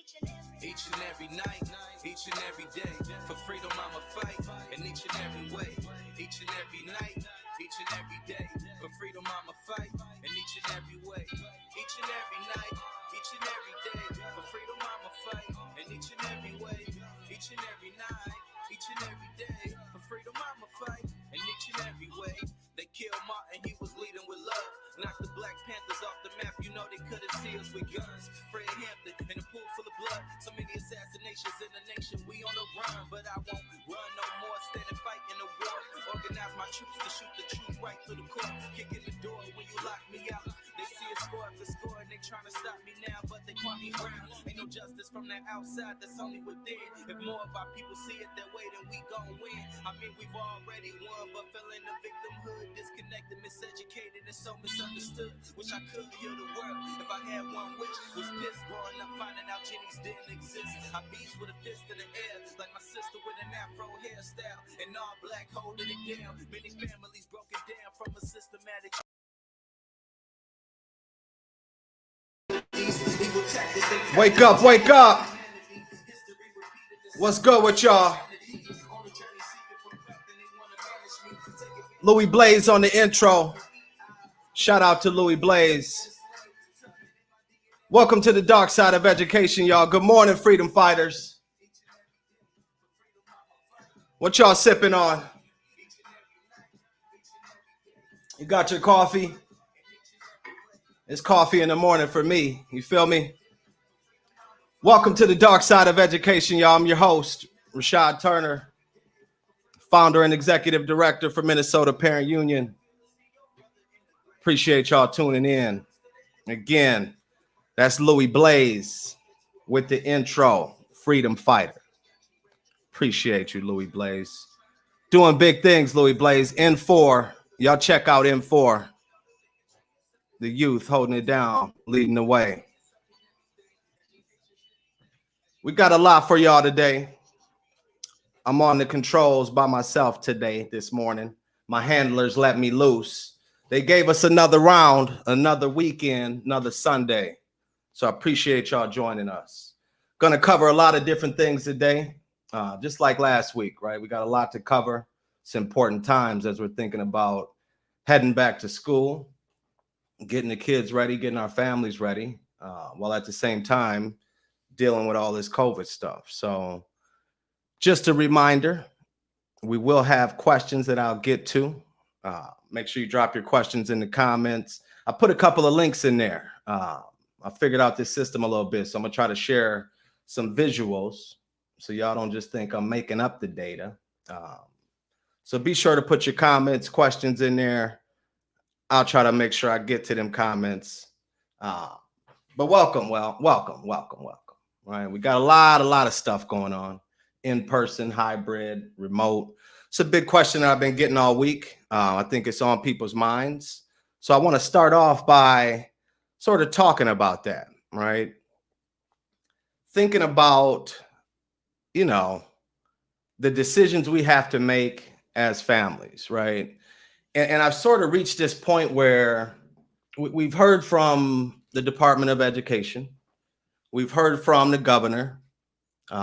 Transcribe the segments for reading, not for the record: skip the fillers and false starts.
Each and every night, each and every day, for freedom I'ma fight, in each and every way. Each and every night, each and every day, for freedom I'ma fight, in each and every way. Each and every night, each and every day, for freedom I'ma fight, in each and every way. Each and every night, each and every day, for freedom I'ma fight, in each and every way. They killed Martin, he was leading with love. Knocked the Black Panthers off the map, you know they couldn't see us with guns. Fred Hampton in a pool full of blood. So many assassinations in the nation, we on the run. But I won't run no more, stand and fight in the war. Organize my troops to shoot the truth right through the court. Kick in the door when you lock me out. They see a score after score and they trying to stop me now, but they caught me round. Ain't no justice from the outside, that's only within. If more of our people see it that way, then we gon' win. I mean, we've already won, but feeling the victimhood, disconnected, miseducated, and so misunderstood. Wish I could heal the world if I had one wish. Was pissed growing up, finding out Jenny's didn't exist. I beats with a fist in the air, like my sister with an afro hairstyle, and all black holding it down. Many families broken down from a systematic. Wake up, wake up. What's good with y'all? Louis Blaze on the intro. Shout out to Louis Blaze. Welcome to the dark side of education, y'all. Good morning, freedom fighters. What y'all sipping on? You got your coffee? It's coffee in the morning for me. You feel me? Welcome to the dark side of education, y'all. I'm your host, Rashad Turner, founder and executive director for Minnesota Parent Union. Appreciate y'all tuning in. Again, that's Louis Blaze with the intro, Freedom Fighter. Appreciate you, Louis Blaze. Doing big things, Louis Blaze. N4, y'all check out N4. The youth holding it down, leading the way. We got a lot for y'all today. I'm on the controls by myself today, this morning. My handlers let me loose. They gave us another round, another weekend, another Sunday. So I appreciate y'all joining us. Gonna cover a lot of different things today, just like last week, right? We got a lot to cover. It's important times as we're thinking about heading back to school, getting the kids ready, getting our families ready, while at the same time dealing with all this COVID stuff. So just a reminder, we will have questions that I'll get to. Make sure you drop your questions in the comments. I put a couple of links in there. I figured out this system a little bit, so I'm gonna try to share some visuals so y'all don't just think I'm making up the data. So be sure to put your comments, questions in there. I'll try to make sure I get to them comments. But welcome. Right, we got a lot of stuff going on. In-person, hybrid, remote. It's a big question that I've been getting all week. I think it's on people's minds. So I want to start off by sort of talking about that, right? Thinking about, the decisions we have to make as families, right? And I've sort of reached this point where we've heard from the Department of Education. We've heard from the governor.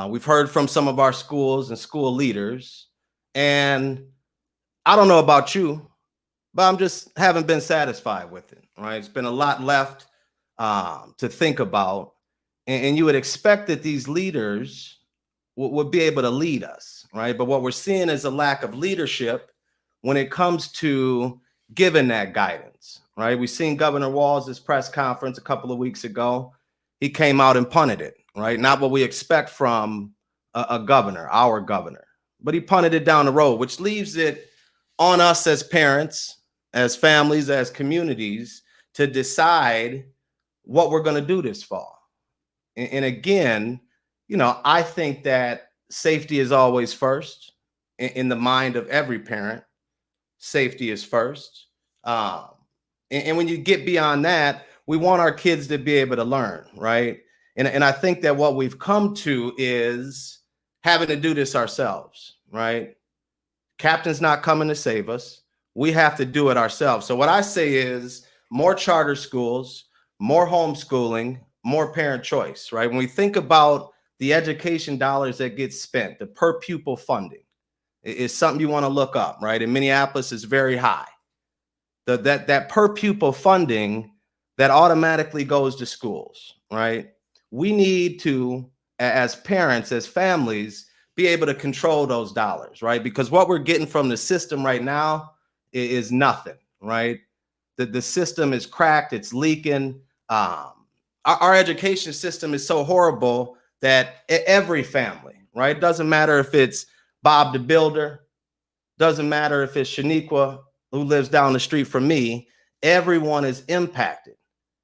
We've heard from some of our schools and school leaders. And I don't know about you, but I'm just haven't been satisfied with it, right? It's been a lot left to think about. And you would expect that these leaders would be able to lead us, right? But what we're seeing is a lack of leadership when it comes to giving that guidance, right? We've seen Governor Walz' press conference a couple of weeks ago. He came out and punted it, right? Not what we expect from a governor, our governor, but he punted it down the road, which leaves it on us as parents, as families, as communities to decide what we're going to do this fall. And again, I think that safety is always first in the mind of every parent. Safety is first. And when you get beyond that, we want our kids to be able to learn, right? And I think that what we've come to is having to do this ourselves, right? Captain's not coming to save us. We have to do it ourselves. So what I say is more charter schools, more homeschooling, more parent choice, right? When we think about the education dollars that get spent, the per pupil funding is something you want to look up, right? In Minneapolis, is very high. That per pupil funding that automatically goes to schools, right? We need to, as parents, as families, be able to control those dollars, right? Because what we're getting from the system right now is nothing, right? The system is cracked, it's leaking. Our education system is so horrible that every family, right? Doesn't matter if it's Bob the Builder, doesn't matter if it's Shaniqua who lives down the street from me, everyone is impacted.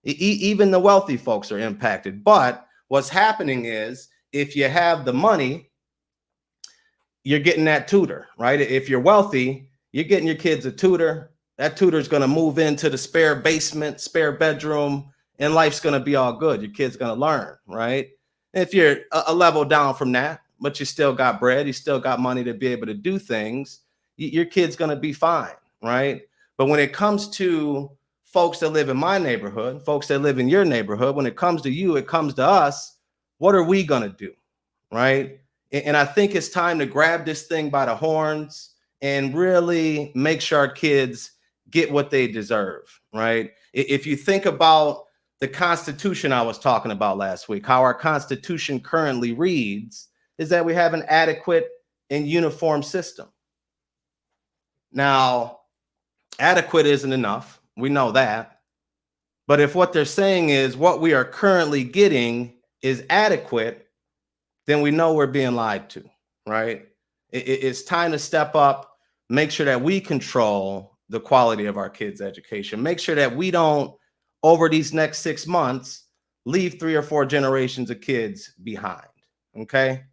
Even the wealthy folks are impacted. But what's happening is if you have the money, you're getting that tutor, right? If you're wealthy, you're getting your kids a tutor. That tutor is going to move into the spare basement, spare bedroom, and life's going to be all good. Your kid's going to learn, right? If you're a level down from that, but you still got bread, you still got money to be able to do things, your kid's going to be fine, right? But when it comes to folks that live in my neighborhood, folks that live in your neighborhood, when it comes to you, it comes to us, what are we going to do, right? And I think it's time to grab this thing by the horns and really make sure our kids get what they deserve, right? If you think about the Constitution I was talking about last week, how our Constitution currently reads is that we have an adequate and uniform system. Now, adequate isn't enough. We know that. But if what they're saying is what we are currently getting is adequate, then we know we're being lied to, right? It's time to step up, make sure that we control the quality of our kids' education, make sure that we don't, over these next 6 months, leave 3 or 4 generations of kids behind, okay?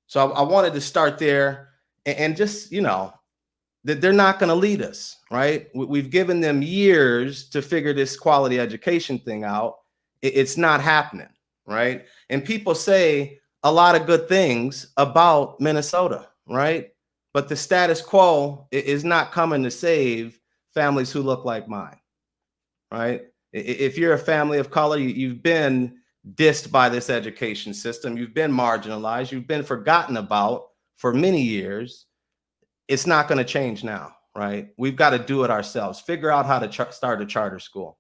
So I wanted to start there and just, that they're not going to lead us, right? We've given them years to figure this quality education thing out. It's not happening, right? And people say a lot of good things about Minnesota, right? But the status quo is not coming to save families who look like mine, right? If you're a family of color, you've been dissed by this education system. You've been marginalized. You've been forgotten about for many years. It's not going to change now, right? We've got to do it ourselves. Figure out how to start a charter school.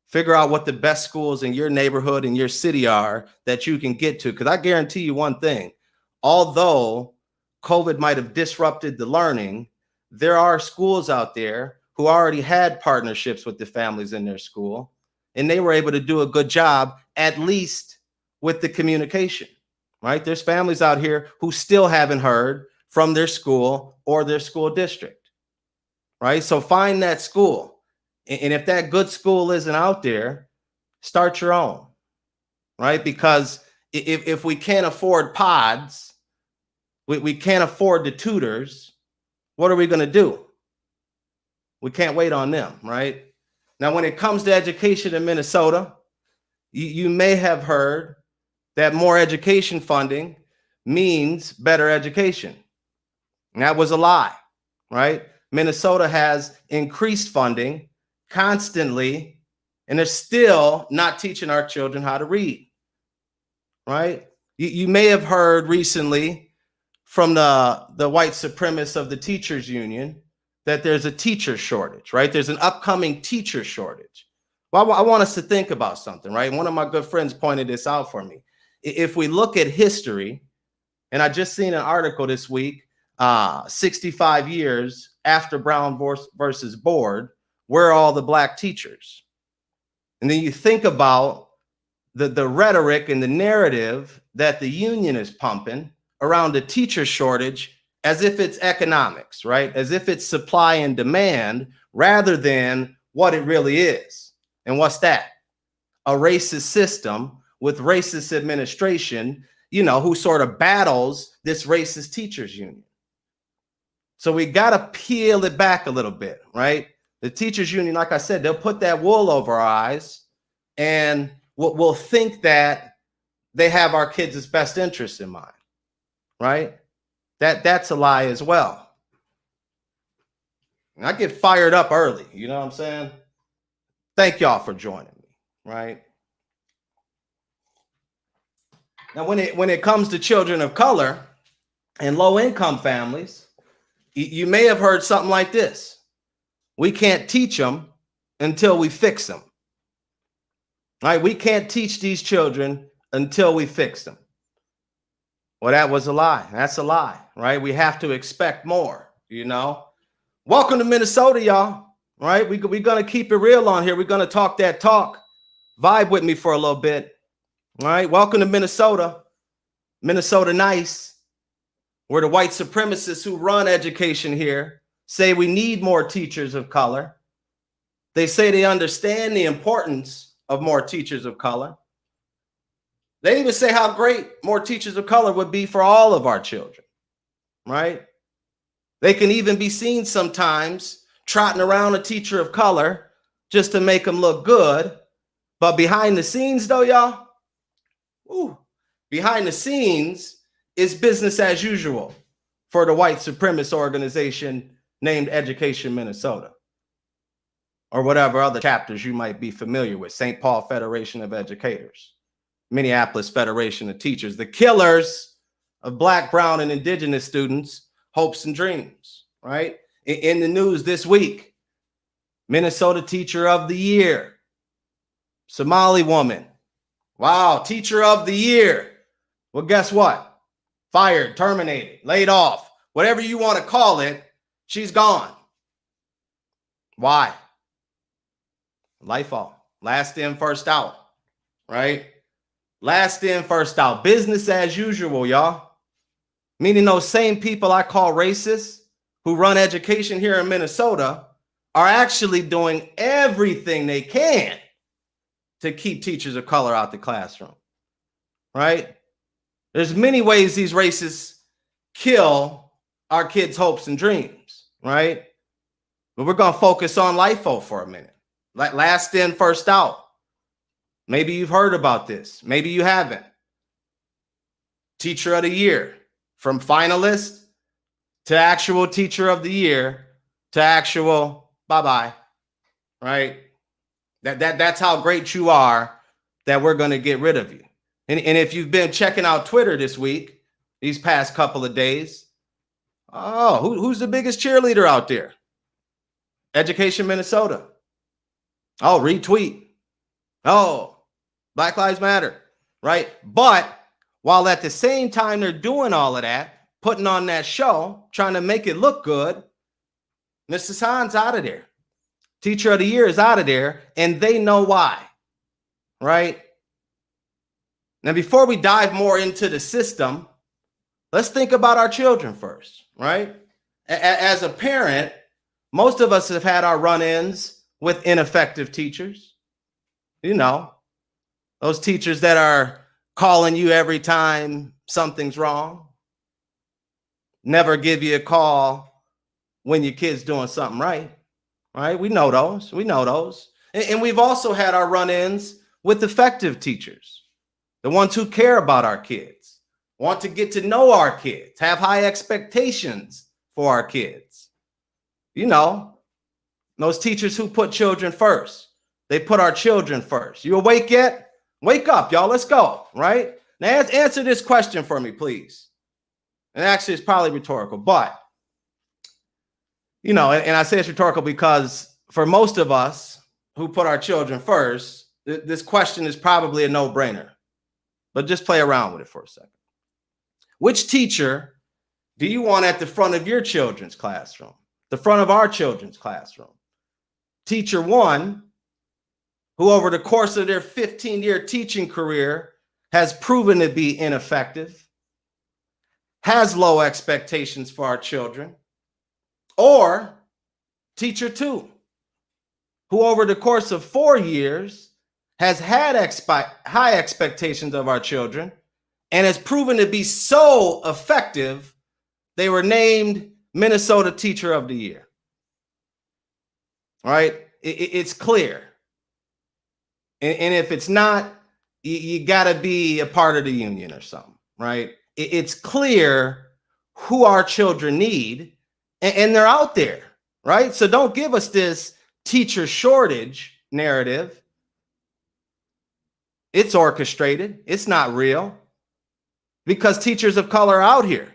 Figure out what the best schools in your neighborhood and your city are that you can get to. Because I guarantee you one thing, although COVID might have disrupted the learning, there are schools out there who already had partnerships with the families in their school, and they were able to do a good job, at least with the communication, right? There's families out here who still haven't heard from their school or their school district, right? So find that school. And if that good school isn't out there, start your own, right? Because if we can't afford pods, we can't afford the tutors, what are we going to do? We can't wait on them, right? Now, when it comes to education in Minnesota, you may have heard that more education funding means better education. And that was a lie, right? Minnesota has increased funding constantly, and they're still not teaching our children how to read, right? You may have heard recently from the white supremacists of the teachers union that there's a teacher shortage, right? There's an upcoming teacher shortage. Well, I want us to think about something, right? One of my good friends pointed this out for me. If we look at history, and I just seen an article this week, 65 years after Brown versus Board, where are all the black teachers? And then you think about the rhetoric and the narrative that the union is pumping around the teacher shortage as if it's economics, right? As if it's supply and demand rather than what it really is. And what's that? A racist system with racist administration, who sort of battles this racist teachers union. So we got to peel it back a little bit, right? The teachers union, like I said, they'll put that wool over our eyes and we'll think that they have our kids' best interests in mind, right? That's a lie as well. And I get fired up early, you know what I'm saying? Thank y'all for joining me, right? Now, when it comes to children of color and low income families, you may have heard something like this: we can't teach them until we fix them. Right? We can't teach these children until we fix them. Well, that was a lie. That's a lie, right? We have to expect more, you know. Welcome to Minnesota, y'all. Right? We're going to keep it real on here. We're going to talk that talk. Vibe with me for a little bit. All right. Welcome to Minnesota. Minnesota nice. Where the white supremacists who run education here say we need more teachers of color. They say they understand the importance of more teachers of color. They even say how great more teachers of color would be for all of our children, right? They can even be seen sometimes trotting around a teacher of color just to make them look good. But behind the scenes, though, y'all, behind the scenes is business as usual for the white supremacist organization named Education Minnesota, or whatever other chapters you might be familiar with. St. Paul Federation of Educators, Minneapolis Federation of Teachers, the killers of Black, brown, and indigenous students' hopes and dreams, right? In the news this week, Minnesota Teacher of the Year, Somali woman. Wow, Teacher of the Year. Well, guess what? Fired, terminated, laid off, whatever you want to call it, she's gone. Why? LIFO, last in, first out, right? Last in, first out. Business as usual, y'all. Meaning those same people I call racist who run education here in Minnesota are actually doing everything they can to keep teachers of color out the classroom, right? There's many ways these racists kill our kids' hopes and dreams, right? But we're going to focus on LIFO for a minute. Like last in, first out. Maybe you've heard about this. Maybe you haven't. Teacher of the Year, from finalist to actual Teacher of the Year to actual bye-bye, right? That's how great you are, that we're going to get rid of you. And if you've been checking out Twitter this week, these past couple of days, who's the biggest cheerleader out there? Education Minnesota. Oh, retweet. Oh, Black Lives Matter, right? But while at the same time they're doing all of that, putting on that show, trying to make it look good, Mr. Hassan's out of there. Teacher of the Year is out of there, and they know why, right? Now, before we dive more into the system, let's think about our children first, right? As a parent, most of us have had our run-ins with ineffective teachers. You know, those teachers that are calling you every time something's wrong, never give you a call when your kid's doing something right, right? We know those. We know those. And we've also had our run-ins with effective teachers, the ones who care about our kids, want to get to know our kids, have high expectations for our kids. You know, those teachers who put children first. They put our children first. You awake yet? Wake up, y'all. Let's go, right? Now answer this question for me, please. And actually, it's probably rhetorical, but, you know, and I say it's rhetorical because for most of us who put our children first, this question is probably a no-brainer. But just play around with it for a second. Which teacher do you want at the front of your children's classroom? The front of our children's classroom? Teacher one, who over the course of their 15-year teaching career has proven to be ineffective, has low expectations for our children, or teacher two, who over the course of 4 years has had high expectations of our children and has proven to be so effective, they were named Minnesota Teacher of the Year. All right, it's clear. And if it's not, you got to be a part of the union or something, right? It's clear who our children need, and they're out there, right? So don't give us this teacher shortage narrative. It's orchestrated. It's not real. because teachers of color are out here.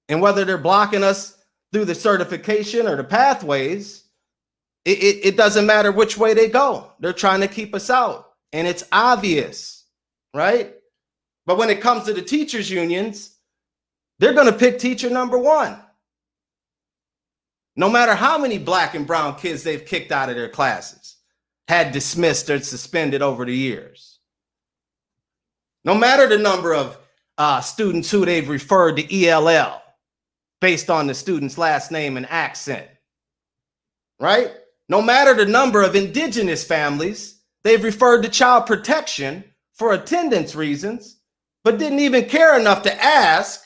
And whether they're blocking us through the certification or the pathways, it doesn't matter which way they go. They're trying to keep us out. And it's obvious, right? But when it comes to the teachers unions, they're going to pick teacher number one. No matter how many black and brown kids they've kicked out of their classes, had dismissed or suspended over the years. No matter the number of students who they've referred to ELL based on the student's last name and accent, right? No matter the number of indigenous families they've referred to child protection for attendance reasons, but didn't even care enough to ask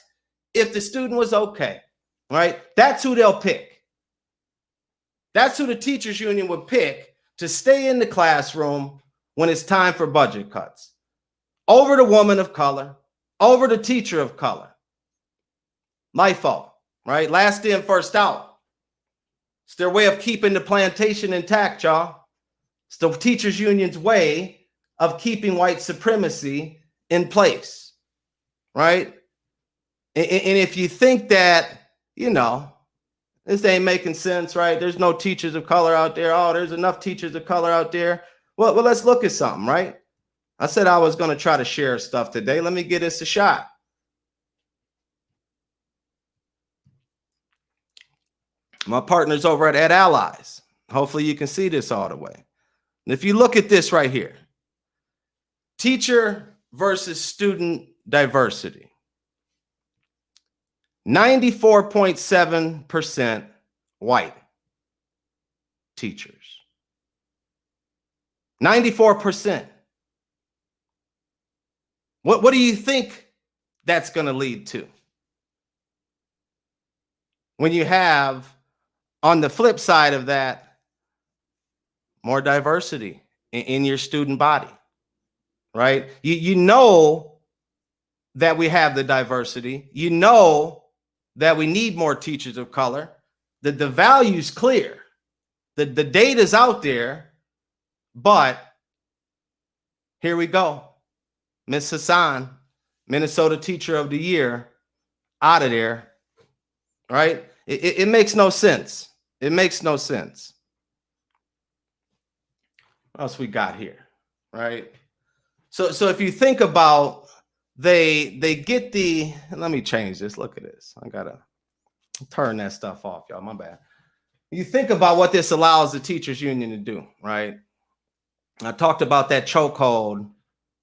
if the student was okay, right? That's who they'll pick. That's who the teachers union would pick to stay in the classroom when it's time for budget cuts. Over the woman of color, over the teacher of color. LIFO, right? Last in, first out. It's their way of keeping the plantation intact, y'all. It's the teachers union's way of keeping white supremacy in place, right? And if you think that, you know, this ain't making sense, right? There's no teachers of color out there. Oh, there's enough teachers of color out there. Well, let's look at something, right? I said I was going to try to share stuff today. Let me give this a shot. My partner's over at Allies. Hopefully you can see this all the way. And if you look at this right here, teacher versus student diversity. 94.7% white teachers. 94%. What do you think that's going to lead to? When you have, on the flip side of that, more diversity in your student body, right? You know that we have the diversity. You know that we need more teachers of color. That the value's clear. The data's out there, but here we go. Ms. Hassan, Minnesota Teacher of the Year, out of there, right? It makes no sense. It makes no sense. What else we got here, right? So if you think about, they get the, let me change this. Look at this. I gotta turn that stuff off, y'all. My bad. You think about what this allows the teachers union to do, right? I talked about that chokehold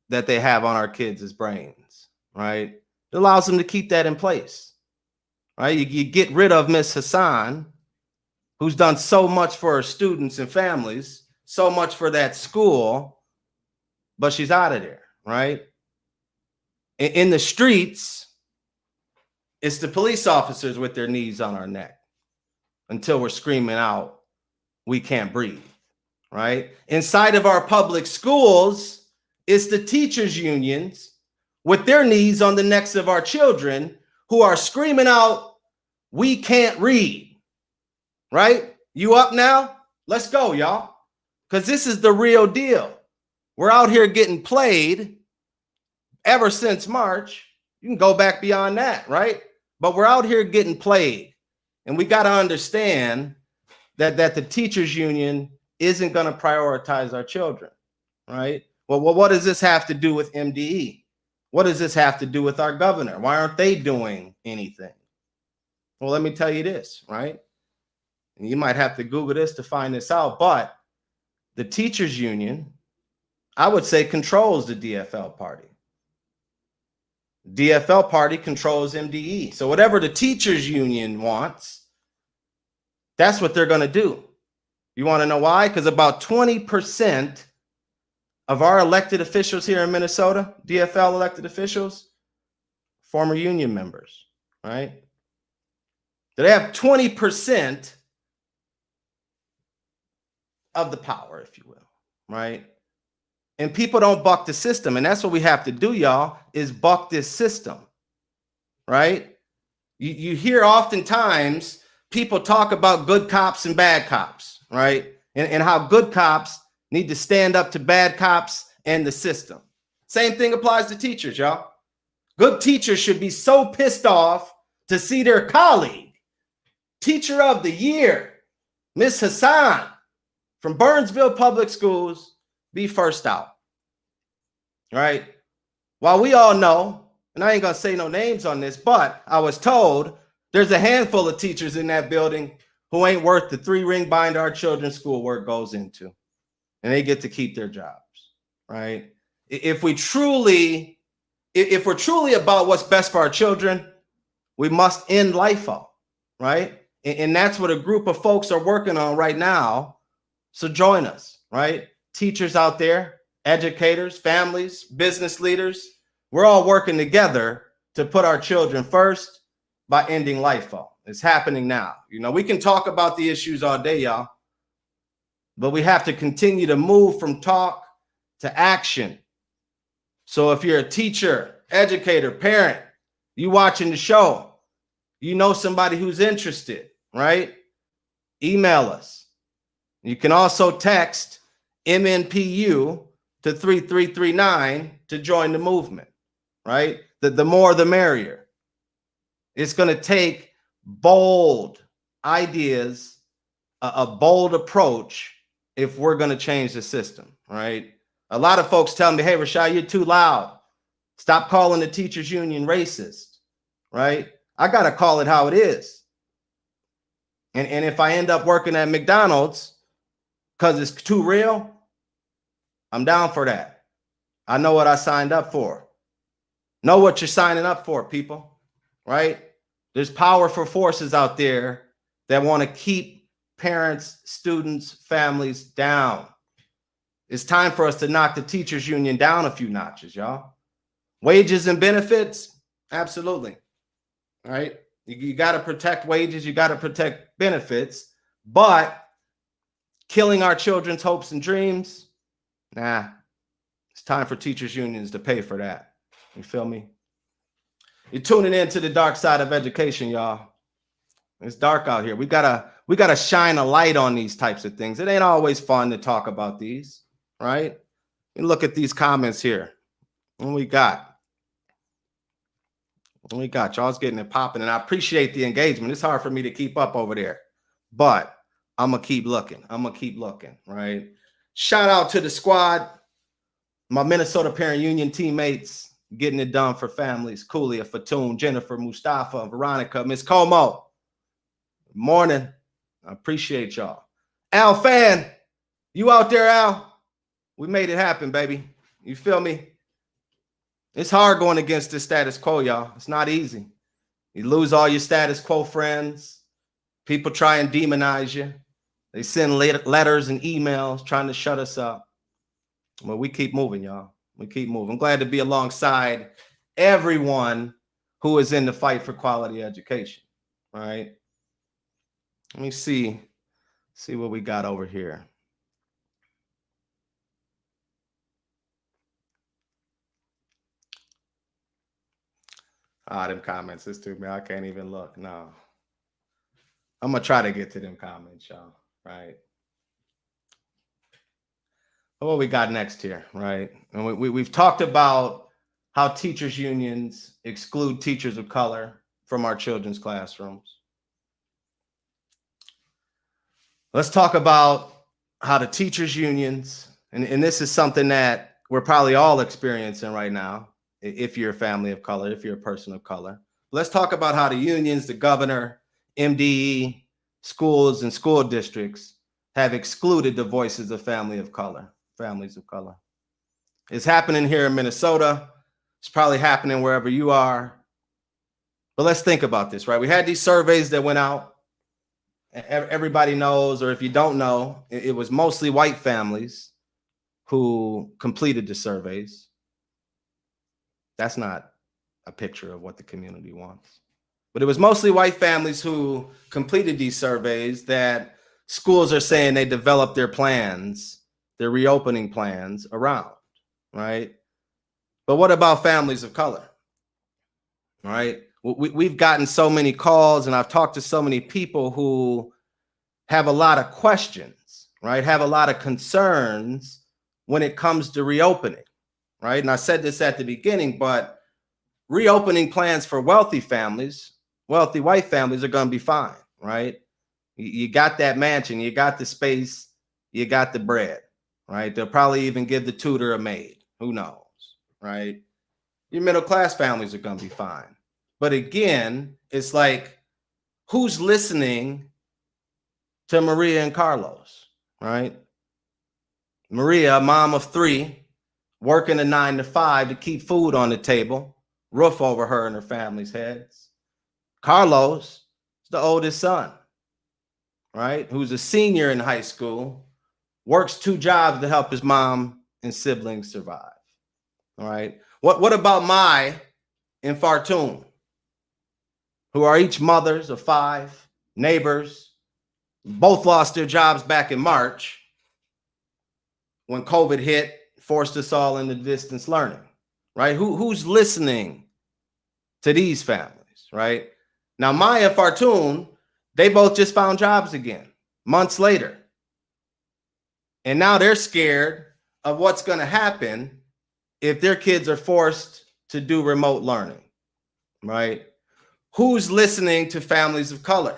that they have on our kids' brains, right? It allows them to keep that in place, right? You get rid of Miss Hassan, who's done so much for her students and families, so much for that school, but she's out of there, right? In the streets, it's the police officers with their knees on our neck until we're screaming out, we can't breathe, right? Inside of our public schools, it's the teachers unions with their knees on the necks of our children who are screaming out, we can't read, right? You up now? Let's go, y'all. Because this is the real deal. We're out here getting played ever since March. You can go back beyond that, right? But we're out here getting played. And we got to understand that the teachers union isn't going to prioritize our children, right? Well, what does this have to do with MDE? What does this have to do with our governor? Why aren't they doing anything? Well, let me tell you this, right? And you might have to Google this to find this out, but the teachers union, I would say, controls the DFL party. DFL party controls MDE. So whatever the teachers union wants, that's what they're going to do. You want to know why? Because about 20% of our elected officials here in Minnesota, DFL elected officials, former union members, right? They have 20% of the power, if you will, right? And people don't buck the system. And that's what we have to do, y'all, is buck this system, right? You hear oftentimes people talk about good cops and bad cops, right? And how good cops need to stand up to bad cops and the system. Same thing applies to teachers, y'all. Good teachers should be so pissed off to see their colleague, Teacher of the Year, Miss Hassan from Burnsville Public Schools, be first out. Right? While we all know, and I ain't gonna say no names on this, but I was told there's a handful of teachers in that building who ain't worth the 3-ring binder our children's schoolwork goes into, and they get to keep their jobs, right? If we're truly about what's best for our children, we must end LIFO, right? And that's what a group of folks are working on right now. So join us, right? Teachers out there, educators, families, business leaders, we're all working together to put our children first by ending LIFO. It's happening now. You know, we can talk about the issues all day, y'all, but we have to continue to move from talk to action. So if you're a teacher, educator, parent, you watching the show, you know somebody who's interested, right? Email us. You can also text MNPU to 3339 to join the movement, right? The more the merrier. It's going to take bold ideas, a bold approach if we're going to change the system, right? A lot of folks tell me, hey, Rashad, you're too loud. Stop calling the teachers union racist, right? I got to call it how it is. And if I end up working at McDonald's because it's too real, I'm down for that. I know what I signed up for. Know what you're signing up for, people, right? There's powerful forces out there that want to keep parents, students, families down. It's time for us to knock the teachers union down a few notches, y'all. Wages and benefits, absolutely. All right. You got to protect wages. You got to protect benefits. But killing our children's hopes and dreams, nah. It's time for teachers unions to pay for that. You feel me? You're tuning in to the dark side of education, y'all. It's dark out here. We gotta shine a light on these types of things. It ain't always fun to talk about these, right? And look at these comments here. What we got? Y'all's getting it popping, and I appreciate the engagement. It's hard for me to keep up over there, but I'm gonna keep looking. Right? Shout out to the squad, my Minnesota Parent Union teammates, getting it done for families. Kulia, Fatoon, Jennifer, Mustafa, Veronica, Miss Como. Good morning. I appreciate y'all. Al Fan, you out there, Al? We made it happen, baby. You feel me? It's hard going against this status quo, y'all. It's not easy. You lose all your status quo friends. People try and demonize you. They send letters and emails trying to shut us up. But we keep moving, y'all. We keep moving. I'm glad to be alongside everyone who is in the fight for quality education. All right. Let me see what we got over here. Them comments is too bad. I can't even look. No. I'm gonna try to get to them comments, y'all. Right. What we got next here, right? And we've talked about how teachers unions exclude teachers of color from our children's classrooms. Let's talk about how the teachers unions, and this is something that we're probably all experiencing right now, if you're a family of color, if you're a person of color. Let's talk about how the unions, the governor, MDE, schools, and school districts have excluded the voices of families of color. It's happening here in Minnesota. It's probably happening wherever you are. But let's think about this, right? We had these surveys that went out. Everybody knows, or if you don't know, it was mostly white families who completed the surveys. That's not a picture of what the community wants. But it was mostly white families who completed these surveys that schools are saying they developed their plans, their reopening plans around, right? But what about families of color, right? We've gotten so many calls, and I've talked to so many people who have a lot of questions, right? Have a lot of concerns when it comes to reopening, right? And I said this at the beginning, but reopening plans for wealthy families, wealthy white families are going to be fine, right? You got that mansion, you got the space, you got the bread, right? They'll probably even give the tutor a maid. Who knows, right? Your middle class families are going to be fine. But again, it's like, who's listening to Maria and Carlos, right? Maria, a mom of 3, working a 9 to 5 to keep food on the table, roof over her and her family's heads. Carlos is the oldest son, right? Who's a senior in high school, works 2 jobs to help his mom and siblings survive. All right. What about Mai and Fartoon, who are each mothers of 5, neighbors, both lost their jobs back in March when COVID hit, forced us all into distance learning, right? Who's listening to these families, right? Now, Mai and Fartoon, they both just found jobs again months later. And now they're scared of what's going to happen if their kids are forced to do remote learning, right? Who's listening to families of color?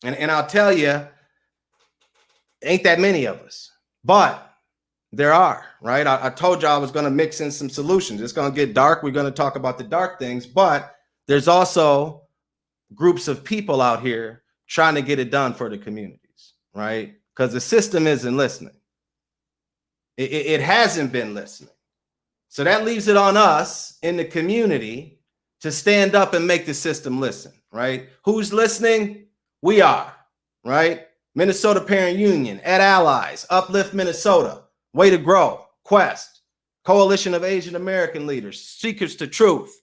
And I'll tell you, ain't that many of us, but there are, right? I told you I was going to mix in some solutions. It's going to get dark. We're going to talk about the dark things, but there's also groups of people out here trying to get it done for the communities, right? Because the system isn't listening. It hasn't been listening. So that leaves it on us in the community to stand up and make the system listen, right? Who's listening? We are, right? Minnesota Parent Union, Ed Allies, Uplift Minnesota, Way to Grow, Quest, Coalition of Asian American Leaders, Seekers to Truth,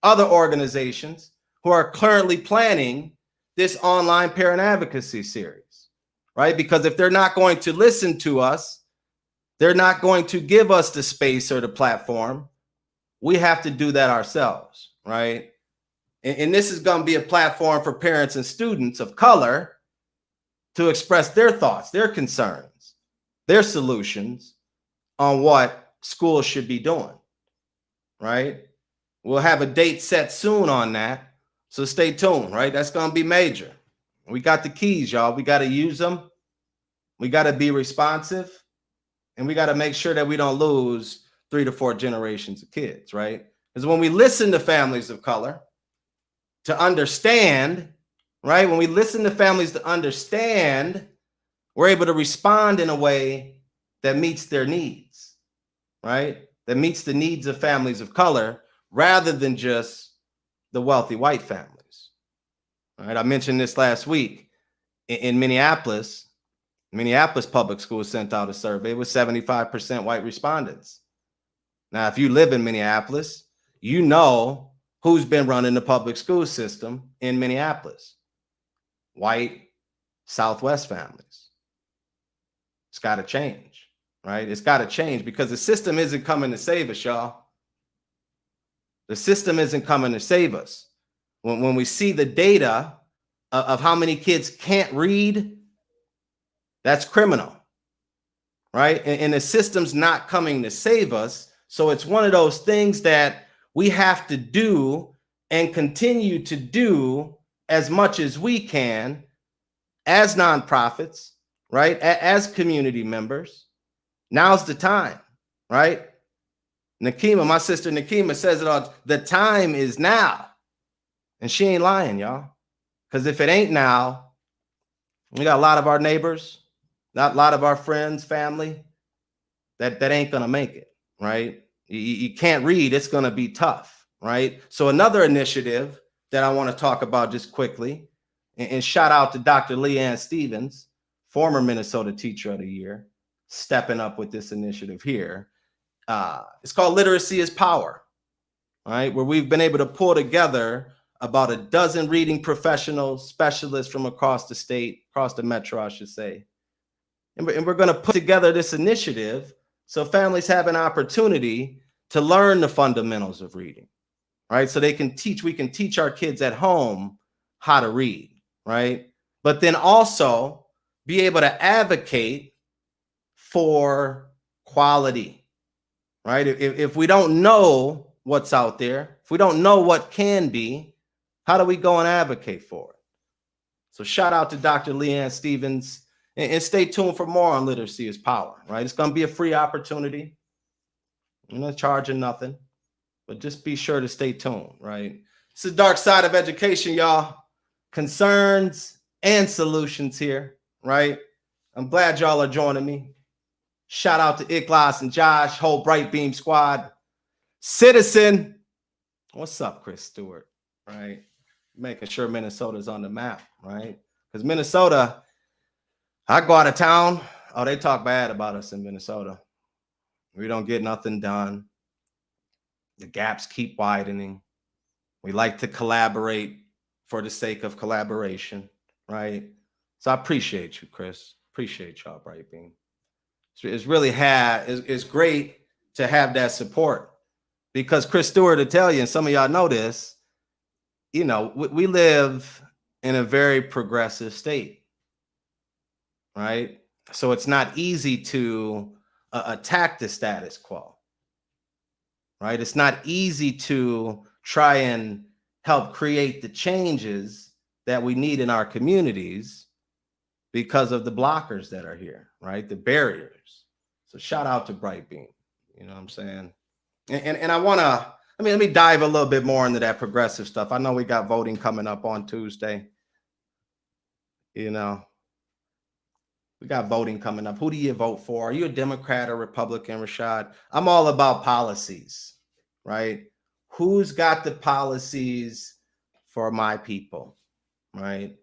other organizations who are currently planning this online parent advocacy series, right? Because if they're not going to listen to us, they're not going to give us the space or the platform. We have to do that ourselves, right? And this is going to be a platform for parents and students of color to express their thoughts, their concerns, their solutions on what schools should be doing, right? We'll have a date set soon on that, so stay tuned, right? That's going to be major. We got the keys, y'all. We got to use them. We got to be responsive, and we got to make sure that we don't lose 3 to 4 generations of kids, right? Because when we listen to families of color to understand, right? When we listen to families to understand, we're able to respond in a way that meets their needs, right? That meets the needs of families of color rather than just the wealthy white families, right? I mentioned this last week in Minneapolis. Minneapolis Public Schools sent out a survey with 75% white respondents. Now, if you live in Minneapolis, you know who's been running the public school system in Minneapolis. White Southwest families. It's got to change, right? It's got to change because the system isn't coming to save us, y'all. The system isn't coming to save us. When we see the data of how many kids can't read, that's criminal, right? And the system's not coming to save us. So it's one of those things that we have to do and continue to do as much as we can as nonprofits, right? As community members. Now's the time, right? Nakima, my sister Nakima says it all. The time is now. And she ain't lying, y'all. Because if it ain't now, we got a lot of our neighbors, not a lot of our friends, family, that ain't going to make it, right? You can't read. It's going to be tough, right? So another initiative that I want to talk about just quickly, and shout out to Dr. Leanne Stevens, former Minnesota Teacher of the Year, stepping up with this initiative here. It's called Literacy is Power, right? Where we've been able to pull together about a dozen reading professionals, specialists from across the state, across the metro, I should say. And we're going to put together this initiative so families have an opportunity to learn the fundamentals of reading, right? So we can teach our kids at home how to read, right? But then also be able to advocate for quality, right? If we don't know what's out there, if we don't know what can be, how do we go and advocate for it? So shout out to Dr. Leanne Stevens, and stay tuned for more on Literacy is Power, right? It's going to be a free opportunity. I'm not charging nothing, but just be sure to stay tuned, right? It's the dark side of education, y'all. Concerns and solutions here, right? I'm glad y'all are joining me. Shout out to Iklas and Josh, whole Bright Beam squad. Citizen, what's up, Chris Stewart, right? Making sure Minnesota's on the map, right? Because Minnesota, I go out of town, oh, they talk bad about us in Minnesota. We don't get nothing done. The gaps keep widening. We like to collaborate for the sake of collaboration, right? So I appreciate you, Chris. Appreciate y'all, Bright Beam. It's really it's great to have that support, because Chris Stewart, to tell you, and some of y'all know this, you know, we live in a very progressive state, right? So it's not easy to attack the status quo, right? It's not easy to try and help create the changes that we need in our communities because of the blockers that are here, right? The barriers. So shout out to Bright Beam, you know what I'm saying? And I want to, let me dive a little bit more into that progressive stuff. I know we got voting coming up on Tuesday. You know, we got voting coming up. Who do you vote for? Are you a Democrat or Republican, Rashad? I'm all about policies, right? Who's got the policies for my people, right?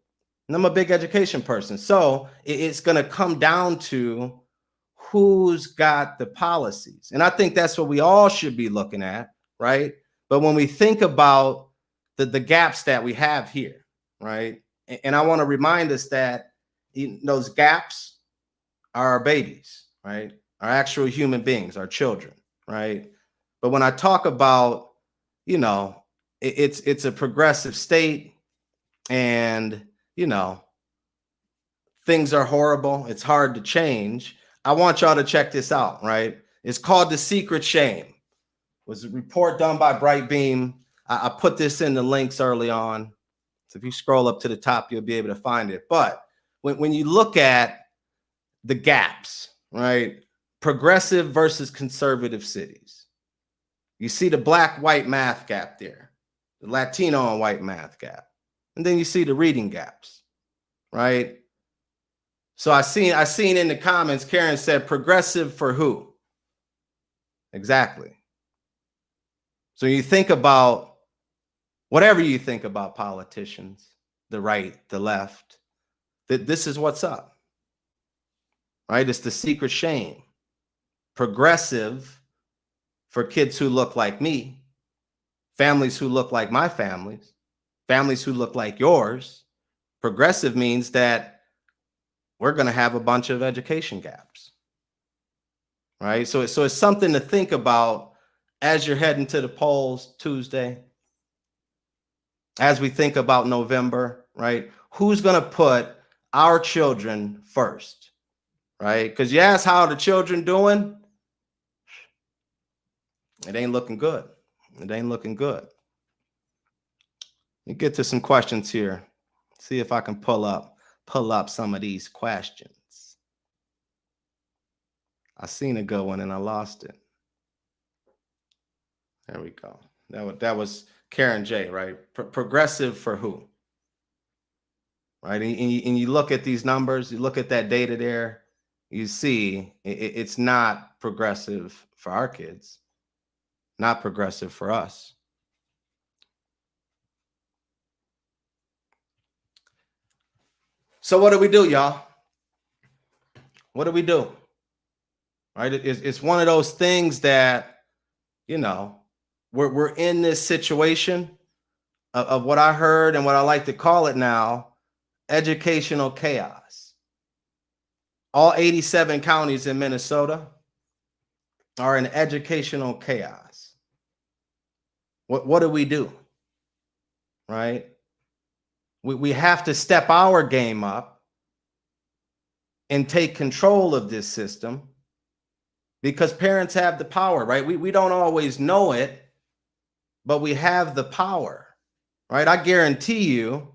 And I'm a big education person. So it's going to come down to who's got the policies. And I think that's what we all should be looking at, right? But when we think about the gaps that we have here, right? And I want to remind us that those gaps are our babies, right? Our actual human beings, our children, right? But when I talk about, you know, it's a progressive state, and, you know, things are horrible, it's hard to change. I want y'all to check this out, right? It's called The Secret Shame. It was a report done by Bright Beam. I put this in the links early on. So if you scroll up to the top, you'll be able to find it. But when you look at the gaps, right? Progressive versus conservative cities. You see the black-white math gap there, the Latino and white math gap. And then you see the reading gaps, right? So I seen in the comments, Karen said, progressive for who? Exactly. So you think about whatever you think about politicians, the right, the left, that this is what's up, right? It's the secret shame. Progressive for kids who look like me, families who look like my families, families who look like yours. Progressive means that we're going to have a bunch of education gaps, right? So it's something to think about as you're heading to the polls Tuesday, as we think about November, right? Who's going to put our children first, right? Because you ask how the children doing, it ain't looking good. It ain't looking good. Let me get to some questions here. See if I can pull up some of these questions. I seen a good one and I lost it. There we go. That was Karen J, right? Progressive for who? Right? And you look at these numbers, you look at that data there, you see it's not progressive for our kids, not progressive for us. So what do we do, y'all? What do we do? Right? It's one of those things that, you know, we're in this situation of what I heard and what I like to call it now, educational chaos. All 87 counties in Minnesota are in educational chaos. What do we do? Right? We have to step our game up and take control of this system, because parents have the power, right? We don't always know it, but we have the power, right? I guarantee you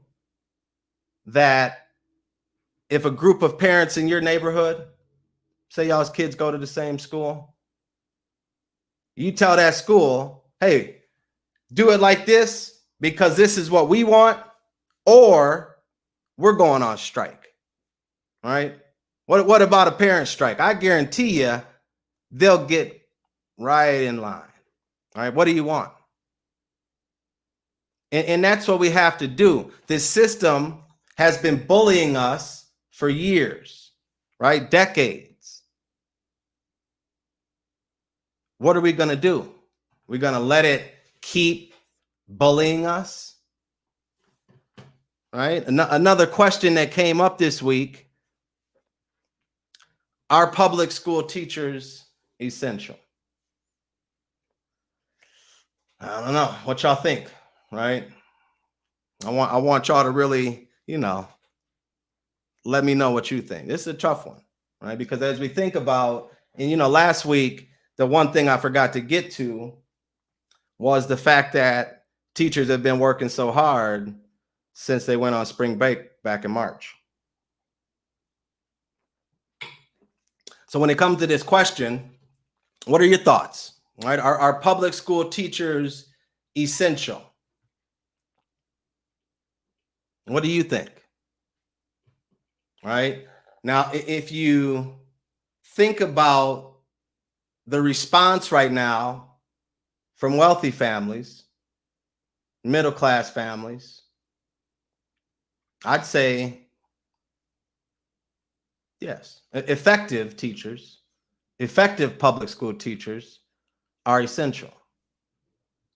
that if a group of parents in your neighborhood, say y'all's kids go to the same school, you tell that school, hey, do it like this because this is what we want, or we're going on strike, right? What about a parent strike? I guarantee you they'll get right in line. All right, what do you want? And that's what we have to do. This system has been bullying us for years, right? Decades. What are we going to do? We're going to let it keep bullying us, right? Another question that came up this week: are public school teachers essential? I don't know what y'all think, right? I want y'all to really, let me know what you think. This is a tough one, right? Because as we think about, and last week, the one thing I forgot to get to was the fact that teachers have been working so hard since they went on spring break back in March. So when it comes to this question, what are your thoughts? Right? Are public school teachers essential? What do you think? Right? Now, if you think about the response right now from wealthy families, middle-class families, I'd say yes. Effective teachers, effective public school teachers are essential.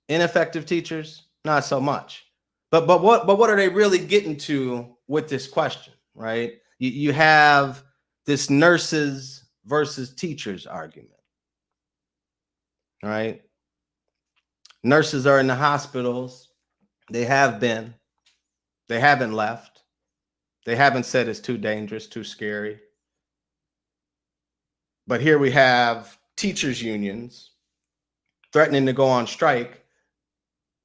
Ineffective teachers, not so much. But what are they really getting to with this question, right? You have this nurses versus teachers argument, right? Nurses are in the hospitals. They have been. They haven't left. They haven't said it's too dangerous, too scary. But here we have teachers unions threatening to go on strike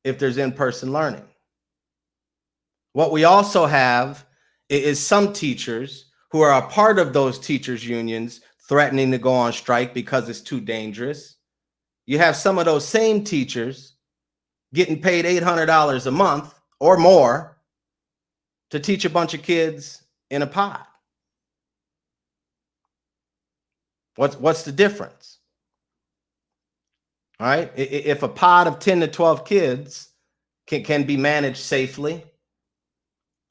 if there's in-person learning. What we also have is some teachers who are a part of those teachers unions threatening to go on strike because it's too dangerous. You have some of those same teachers getting paid $800 a month or more to teach a bunch of kids in a pod. What's the difference? All right. If a pod of 10 to 12 kids can be managed safely,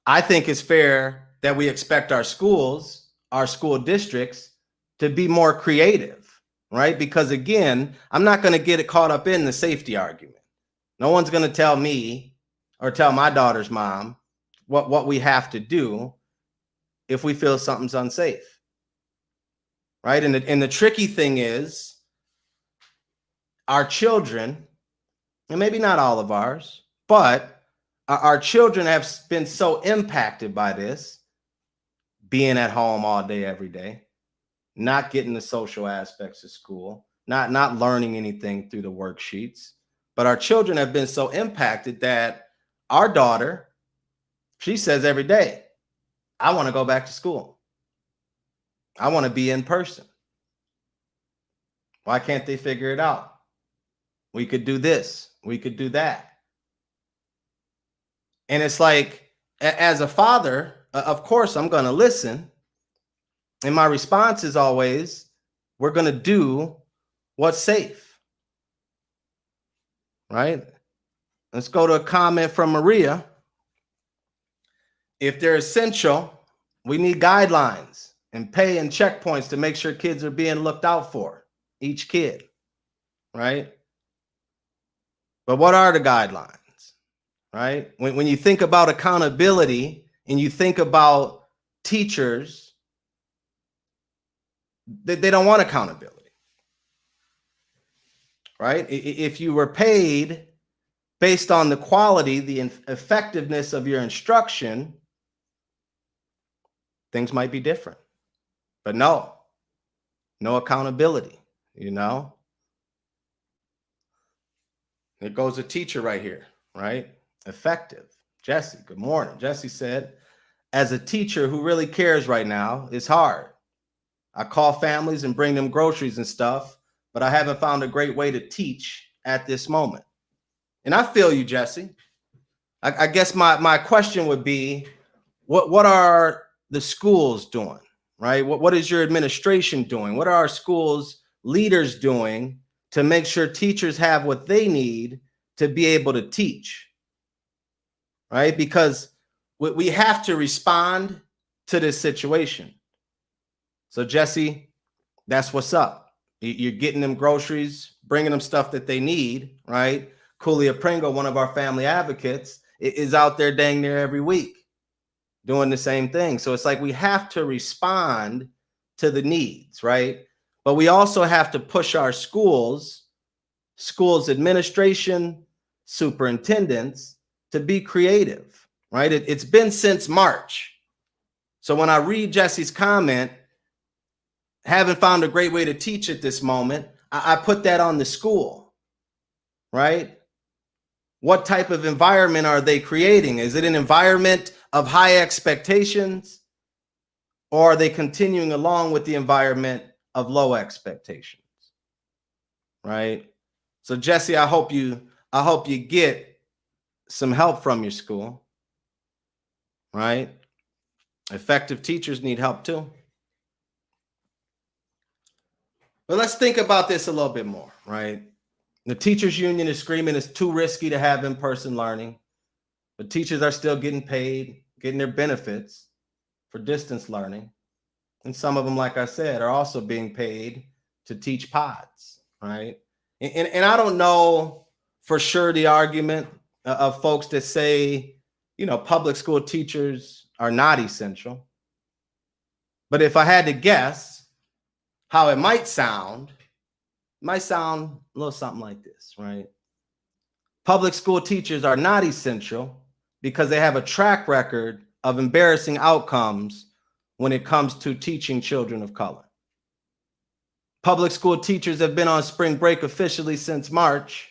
I think it's fair that we expect our schools, our school districts, to be more creative, right? Because again, I'm not going to get it caught up in the safety argument. No one's going to tell me or tell my daughter's mom what we have to do if we feel something's unsafe, right? And the tricky thing is our children, and maybe not all of ours, but our children have been so impacted by this, being at home all day, every day, not getting the social aspects of school, not learning anything through the worksheets. But our children have been so impacted that our daughter, she says every day, I want to go back to school. I want to be in person. Why can't they figure it out? We could do this. We could do that. And it's like, as a father, of course, I'm going to listen. And my response is always, we're going to do what's safe. Right? Let's go to a comment from Maria. If they're essential, we need guidelines and pay and checkpoints to make sure kids are being looked out for, each kid. Right? But what are the guidelines? Right? When you think about accountability and you think about teachers, they don't want accountability. Right? If you were paid based on the quality, the effectiveness of your instruction, things might be different. But no accountability, There goes a teacher right here, right? Effective. Jesse, good morning. Jesse said, as a teacher who really cares right now, it's hard. I call families and bring them groceries and stuff, but I haven't found a great way to teach at this moment. And I feel you, Jesse. I guess my question would be, what are the schools doing, right? What is your administration doing? What are our schools leaders doing to make sure teachers have what they need to be able to teach, right? Because we have to respond to this situation. So Jesse, that's what's up. You're getting them groceries, bringing them stuff that they need, right? Kulia Pringle, one of our family advocates, is out there dang near every week doing the same thing. So it's like we have to respond to the needs, right? But we also have to push our schools administration, superintendents to be creative, right? It's been since March. So when I read Jesse's comment, haven't found a great way to teach at this moment, I put that on the school, right? What type of environment are they creating? Is it an environment of high expectations, or are they continuing along with the environment of low expectations, right? So Jesse, I hope you get some help from your school, right? Effective teachers need help too. But let's think about this a little bit more, right? The teachers union is screaming it's too risky to have in-person learning, but teachers are still getting paid, getting their benefits for distance learning. And some of them, like I said, are also being paid to teach pods, right? And I don't know for sure the argument of folks that say, public school teachers are not essential. But if I had to guess how it might sound a little something like this, right? Public school teachers are not essential because they have a track record of embarrassing outcomes when it comes to teaching children of color. Public school teachers have been on spring break officially since March.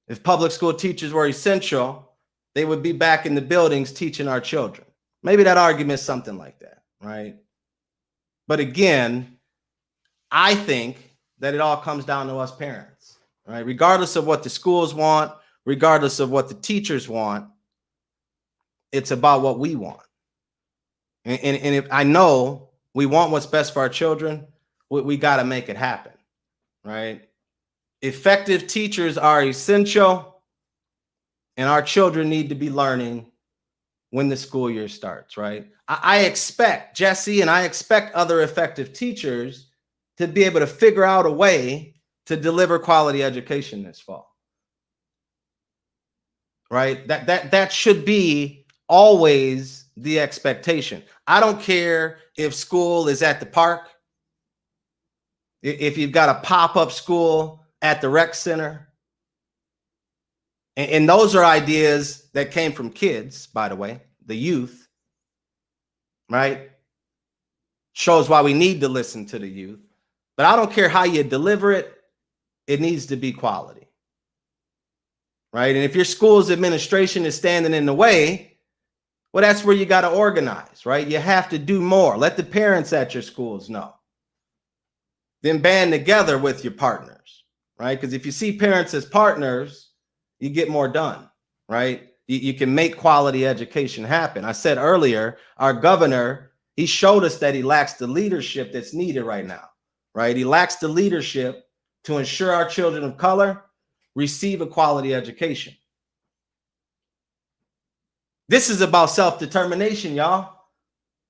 If public school teachers were essential, they would be back in the buildings teaching our children. Maybe that argument is something like that, right? But again, I think that it all comes down to us parents, right? Regardless of what the schools want, regardless of what the teachers want, it's about what we want. And if I know we want what's best for our children, we got to make it happen, right? Effective teachers are essential, and our children need to be learning when the school year starts, right? I expect Jesse and I expect other effective teachers to be able to figure out a way to deliver quality education this fall, right? That should be always the expectation. I don't care if school is at the park, if you've got a pop-up school at the rec center, and those are ideas that came from kids, by the way, the youth, right? Shows why we need to listen to the youth. But I don't care how you deliver it, it needs to be quality, right? And if your school's administration is standing in the way, well, that's where you got to organize, right? You have to do more. Let the parents at your schools know. Then band together with your partners, right? Because if you see parents as partners, you get more done, right? You can make quality education happen. I said earlier, our governor, he showed us that he lacks the leadership that's needed right now. Right? He lacks the leadership to ensure our children of color receive a quality education. This is about self-determination, y'all.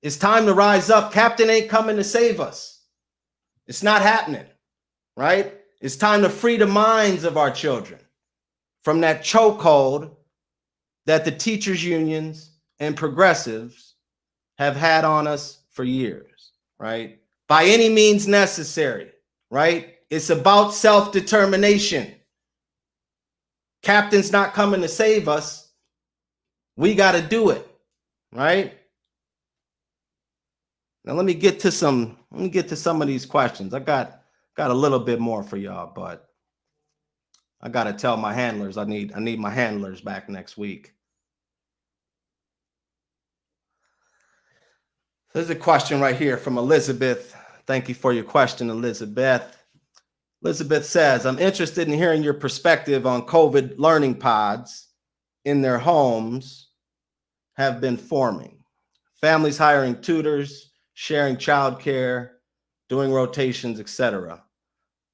It's time to rise up. Captain ain't coming to save us. It's not happening, right? It's time to free the minds of our children from that chokehold that the teachers' unions and progressives have had on us for years, right? By any means necessary, right? It's about self-determination. Captain's not coming to save us. We got to do it, right? Now let me get to some of these questions. I got a little bit more for y'all, but I gotta tell my handlers I need my handlers back next week. There's a question right here from Elizabeth. Thank you for your question, Elizabeth. Elizabeth says, I'm interested in hearing your perspective on COVID learning pods in their homes have been forming. Families hiring tutors, sharing childcare, doing rotations, etc.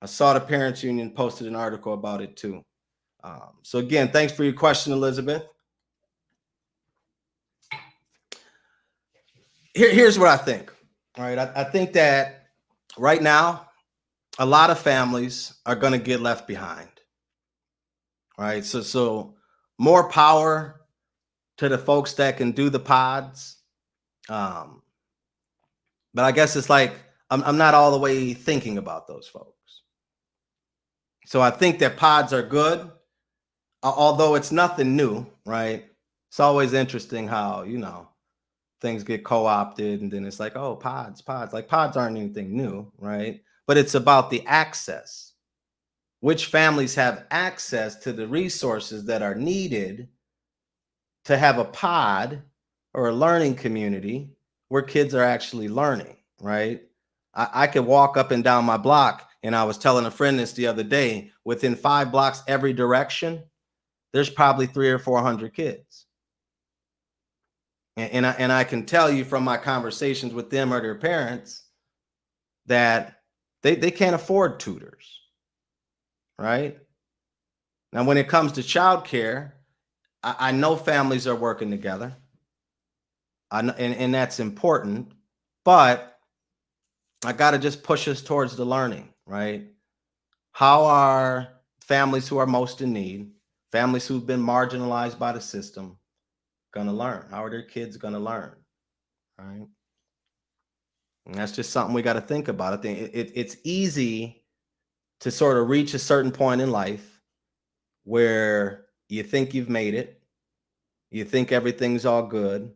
I saw the Parents Union posted an article about it too. So again, thanks for your question, Elizabeth. Here's what I think. All right, I think that right now, a lot of families are going to get left behind. All right, so more power to the folks that can do the pods. But I guess it's like I'm not all the way thinking about those folks. So I think that pods are good, although it's nothing new, right? It's always interesting how, things get co-opted and then it's like, oh, pods. Like pods aren't anything new, right? But it's about the access. Which families have access to the resources that are needed to have a pod or a learning community where kids are actually learning, right? I could walk up and down my block, and I was telling a friend this the other day, within 5 blocks every direction, there's probably 300 or 400 kids. And I can tell you from my conversations with them or their parents that they can't afford tutors, right? Now, when it comes to childcare, I know families are working together. And that's important, but I got to just push us towards the learning, right? How are families who are most in need, families who've been marginalized by the system, going to learn? How are their kids going to learn, right? And that's just something we got to think about. I think it's easy to sort of reach a certain point in life where you think you've made it, you think everything's all good,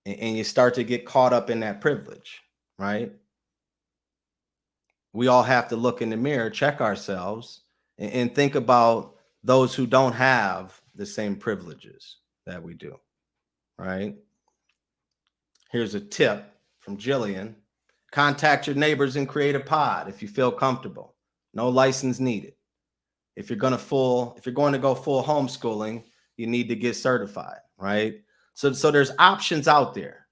and you start to get caught up in that privilege, right? We all have to look in the mirror, check ourselves, and think about those who don't have the same privileges that we do, right? Here's a tip from Jillian. Contact your neighbors and create a pod if you feel comfortable. No license needed. If you're going to go full homeschooling, you need to get certified, right? So there's options out there.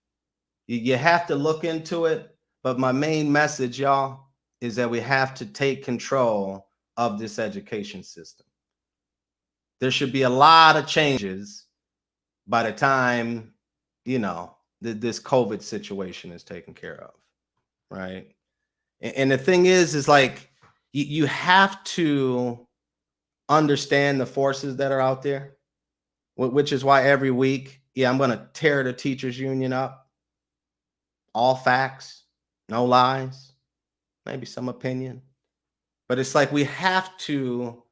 You have to look into it. But my main message, y'all, is that we have to take control of this education system. There should be a lot of changes by the time, this COVID situation is taken care of, right? And the thing is like, you have to understand the forces that are out there, which is why every week, I'm going to tear the teachers union up. All facts, no lies, maybe some opinion. But it's like we have to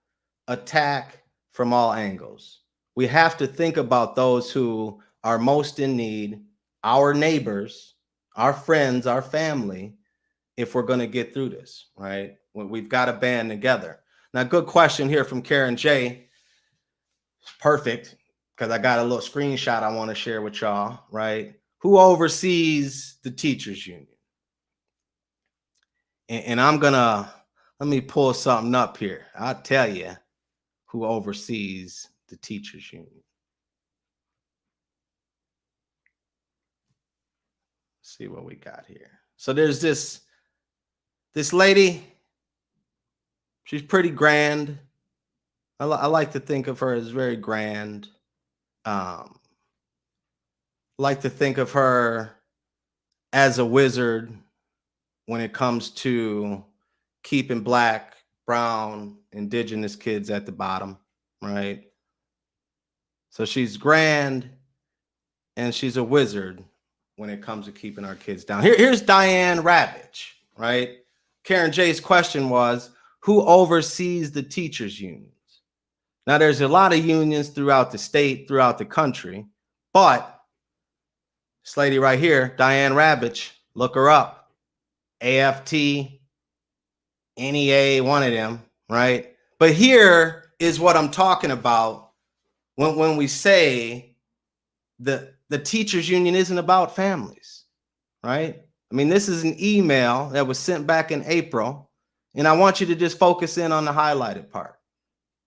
attack from all angles. We have to think about those who are most in need, our neighbors, our friends, our family, if we're going to get through this, right? We've got to band together. Now, good question here from Karen J. Perfect, because I got a little screenshot I want to share with y'all, right? Who oversees the teachers union? And let me pull something up here. I'll tell you who oversees the teachers union. Let's see what we got here. So there's this lady. She's pretty grand. I like to think of her as very grand. Like to think of her as a wizard when it comes to keeping Black, brown, indigenous kids at the bottom, right? So she's grand and she's a wizard when it comes to keeping our kids down. Here's Diane Ravitch, right? Karen J's question was, who oversees the teachers unions? Now, there's a lot of unions throughout the state, throughout the country, but this lady right here, Diane Ravitch, look her up. AFT, NEA, one of them, right? But here is what I'm talking about when we say the teachers union isn't about families, right? I mean, this is an email that was sent back in April, and I want you to just focus in on the highlighted part,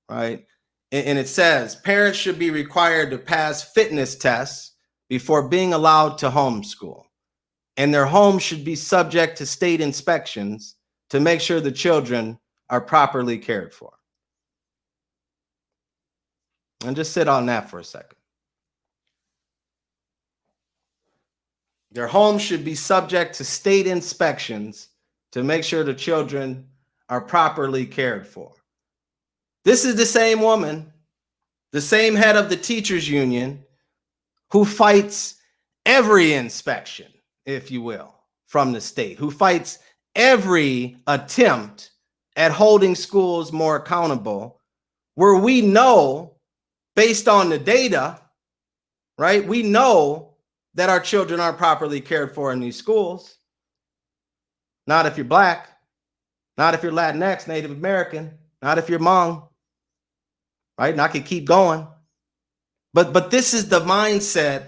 right? And it says parents should be required to pass fitness tests before being allowed to homeschool, and their home should be subject to state inspections to make sure the children are properly cared for. And just sit on that for a second. Their home should be subject to state inspections to make sure the children are properly cared for. This is the same woman, the same head of the teachers union, who fights every inspection, if you will, from the state, who fights every attempt at holding schools more accountable, where we know, based on the data, right, we know that our children aren't properly cared for in these schools. Not if you're Black, not if you're Latinx, Native American, not if you're Hmong, right? And I could keep going. But this is the mindset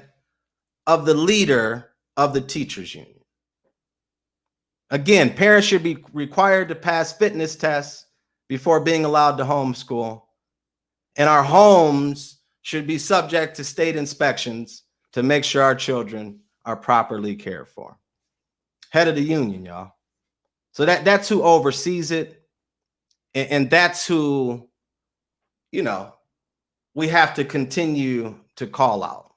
of the leader of the teachers union. Again, parents should be required to pass fitness tests before being allowed to homeschool. And our homes should be subject to state inspections to make sure our children are properly cared for. Head of the union, y'all. So that's who oversees it. And that's who, you know, we have to continue to call out,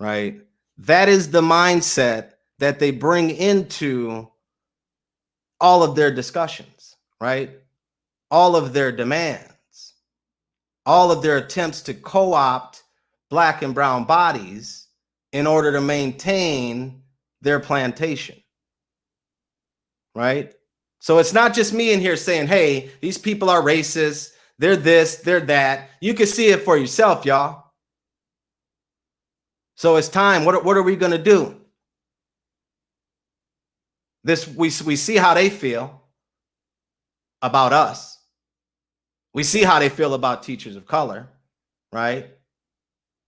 right? That is the mindset that they bring into all of their discussions, right? All of their demands, all of their attempts to co-opt Black and brown bodies in order to maintain their plantation, right? So it's not just me in here saying, hey, these people are racist, they're this, they're that. You can see it for yourself, y'all. So it's time. What are we going to do? We see how they feel about us. We see how they feel about teachers of color, right?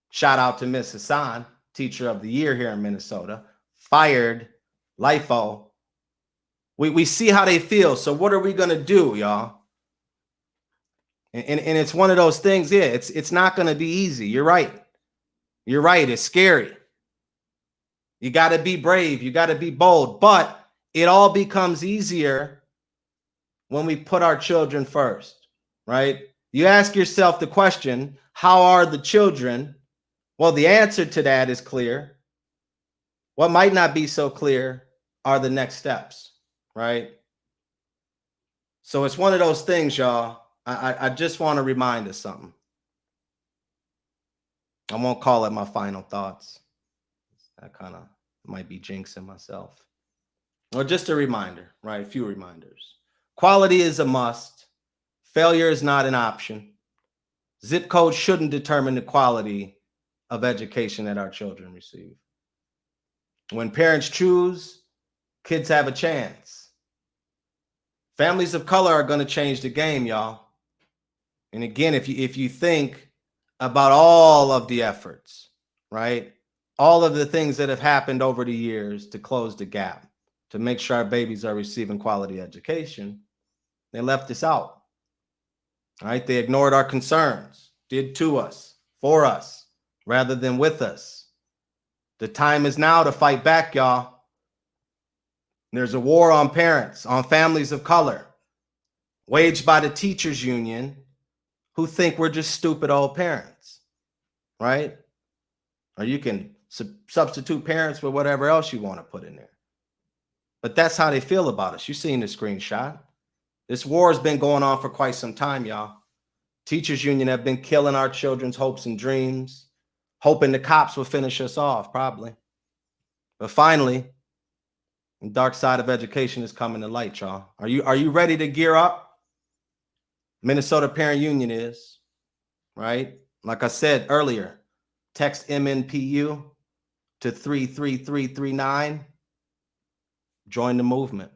Shout out to Miss Hassan, teacher of the year here in Minnesota, fired, LIFO. We see how they feel. So what are we going to do, y'all? And it's one of those things. Yeah, it's not going to be easy. You're right. You're right. It's scary. You got to be brave. You got to be bold. But it all becomes easier when we put our children first, right? You ask yourself the question, how are the children? Well, the answer to that is clear. What might not be so clear are the next steps, right? So it's one of those things, y'all. I just want to remind us something. I won't call it my final thoughts. I kind of might be jinxing myself. Or just a reminder, right? A few reminders. Quality is a must. Failure is not an option. Zip code shouldn't determine the quality of education that our children receive. When parents choose, kids have a chance. Families of color are going to change the game, y'all. And again, if you think about all of the efforts, right? All of the things that have happened over the years to close the gap, to make sure our babies are receiving quality education, they left us out, right? They ignored our concerns, did to us, for us, rather than with us. The time is now to fight back, y'all. There's a war on parents, on families of color, waged by the teachers union, who think we're just stupid old parents, right? Or you can substitute parents for whatever else you want to put in there. But that's how they feel about us. You've seen the screenshot. This war has been going on for quite some time, y'all. Teachers union have been killing our children's hopes and dreams, hoping the cops will finish us off, probably. But finally, the dark side of education is coming to light, y'all. Are you ready to gear up? Minnesota Parent Union is, right? Like I said earlier, text MNPU to 33339. Join the movement.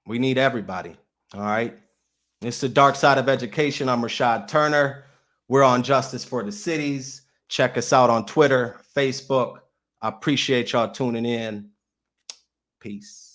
We need everybody, all right? It's the Dark Side of Education. I'm Rashad Turner. We're on Justice for the Cities. Check us out on Twitter, Facebook. I appreciate y'all tuning in. Peace.